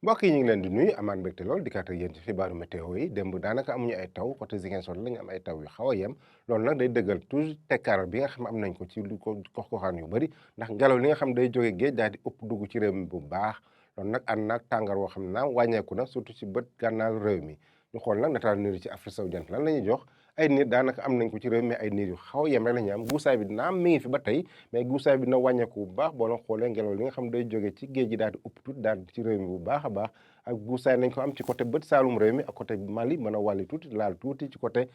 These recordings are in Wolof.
mbokk yi ñu ngi leen di nuyu amaat mbégte lool dikkaat ak yéen ci xibaaru météo yi démb daanaka amuñu ay taw côté Ziguinchor lañu am ay taw yu xaw a yem loolu nag day dëggal toujours tekkaaral bi nga xam am nañ ko ci lu ko gox-goxaan yu bëri ndax ngelaw li nga xam day jóge géej daal di ëpp dugg ci réew mi bu baax loolu nag ànd naag tàngoor woo xam ne naam wàññeeku na surtout ci bët gànnaaru réew mi ñu xool nag nataal niir yi ci Afrique sowu jant lan la ñuy jox ay niir daanaka am nañ ko ci réew mi ay niir yu xaw a yem rek la ñuy am guusaay bi naam mi ngi fi ba tey mais guusaay bi na wàññeeku bu baax boo leen xoolee ngelaw li nga xam day jóge ci géej gi daal di ëpp tuuti daal ci réew mi bu baax a baax ak guusaay nañ ko am ci côté bët saalum réew mi ak côté Mali mën a wàlli tuuti laal tuuti ci côté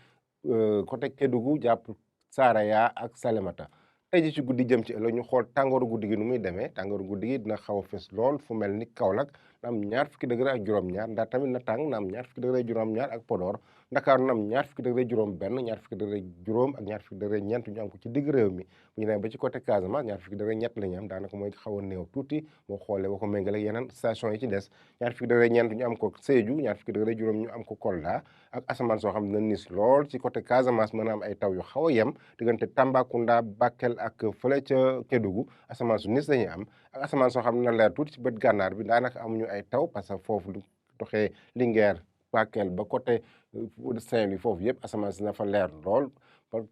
Kédougou jàpp Saraya ak Salémata tey ji ci guddi jëm ci ëllëg ñu xool tàngooru guddi gi nu muy demee tàngooru guddi gi dina xaw a fës lool fu mel ni Kaolack na am ñaar fukki degré ak juróom-ñaar ndax tamit na tàng na am ñaar fukki degré juróom-ñaar ak Podor Ndakaaru na am ñaar fukki degré juróom benn ñaar fukki degré juróom ak ñaar fukki degré ñeent ñu am ko ci digg réew mi bu ñu demee ba ci côté Casamance ñaar fukki degré ñett la ñu am daanaka mooy xaw a néew tuuti moo xoolee boo ko méngale ak yeneen station yi ci des ñaar fukki degré ñeent ñu am ko Sédhiou ñaar fukki degré juróom ñu am ko Kolda ak asamaan soo xam ne nis lool ci côté Casamance mën a am ay taw yu xaw a yem diggante Tambacounda Bakel ak fële ca Kédougou asamaan su nis lañuy am ak asamaan soo xam ne na leer tuuti ci bët gànnaar bi daanaka amuñu ay taw parce que foofu lu doxee Linguère Bakel ba côté Saint-Louis foofu yëpp asamaan si na fa leer lool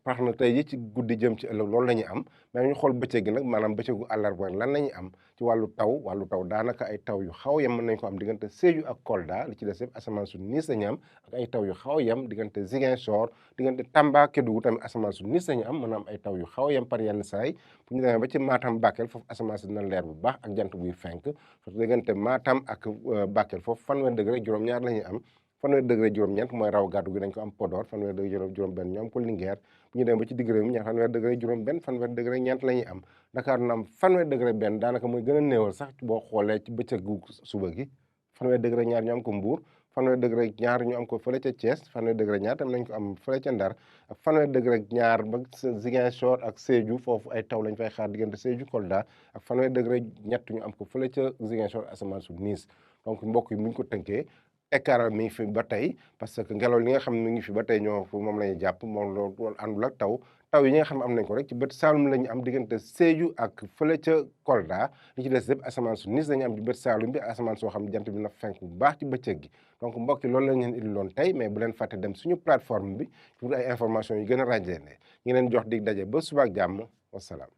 tax na tey ji ci guddi jëm ci ëllëg loolu la ñuy am mais ñu xool bëccëg gi nag maanaam bëccëgu àllarba lan la ñuy am ci wàllu taw daanaka ay taw yu xaw a yem mën nañ ko am diggante Sédhiou ak Kolda li ci des yëpp asamaan su niis la ñu am ak ay taw yu xaw a yem diggante Ziguinchor diggante Tamba Kédougou tamit asamaan su niis la ñu am mën a am ay taw yu xaw a yem par yenn saay bu ñu demee ba ci Matam Bakel foofu asamaan si dina leer bu baax ak jant buy fenk diggante Matam ak Bakel foofu fanweer degré juróom-ñaar la ñuy am fanweer degré juróom-ñeent mooy raw gàddu gi dañ ko am Podor fanweer degré juróom-benn ñu am ko Linguère bu ñu dem ba ci digg réew mi ñaar fanweer degré juróom-benn fanweer degré ñeent la ñuy am Dakar na am fanweer degré benn daanaka mooy gën a néewal sax boo xoolee ci bëccëgu suba gi fanweer degré ñaar ñu am ko Mbour fanweer degré ñaar ñu am ko fële ca Thiès fanweer degré ñaar tam nañ ko am fële ca Ndar ak fanweer degré ñaar ba Ziguinchor ak Sédhiou foofu ay taw lañ fay xaar diggante Sédhiou Kolda ak fanweer degré ñett ñu am ko fële ca Ziguinchor asamaan su niis donc mbokk yi bu ñu ko tënkee écart mi ngi fi ba tey parce que ngelaw li nga xam ne mi ngi fi ba tey ñoo moom la ñuy jàpp moom loolu àndul ak taw yi nga xam ne am nañ ko rek ci bët Saalum la ñu am diggante Sédhiou ak fële ca Kolda li ci des yëpp asamaan su niis la ñu am ci bët Saalum bi asamaan soo xam ne jant bi na fenk bu baax ci bëccëg gi donc mbokki loolu la ñu leen indiloon tey mais bu leen fàtte dem suñu plateforme bi pour ay information yu gën a ràññee ñu leen jox dig daje ba suba ak jàmm wasalaam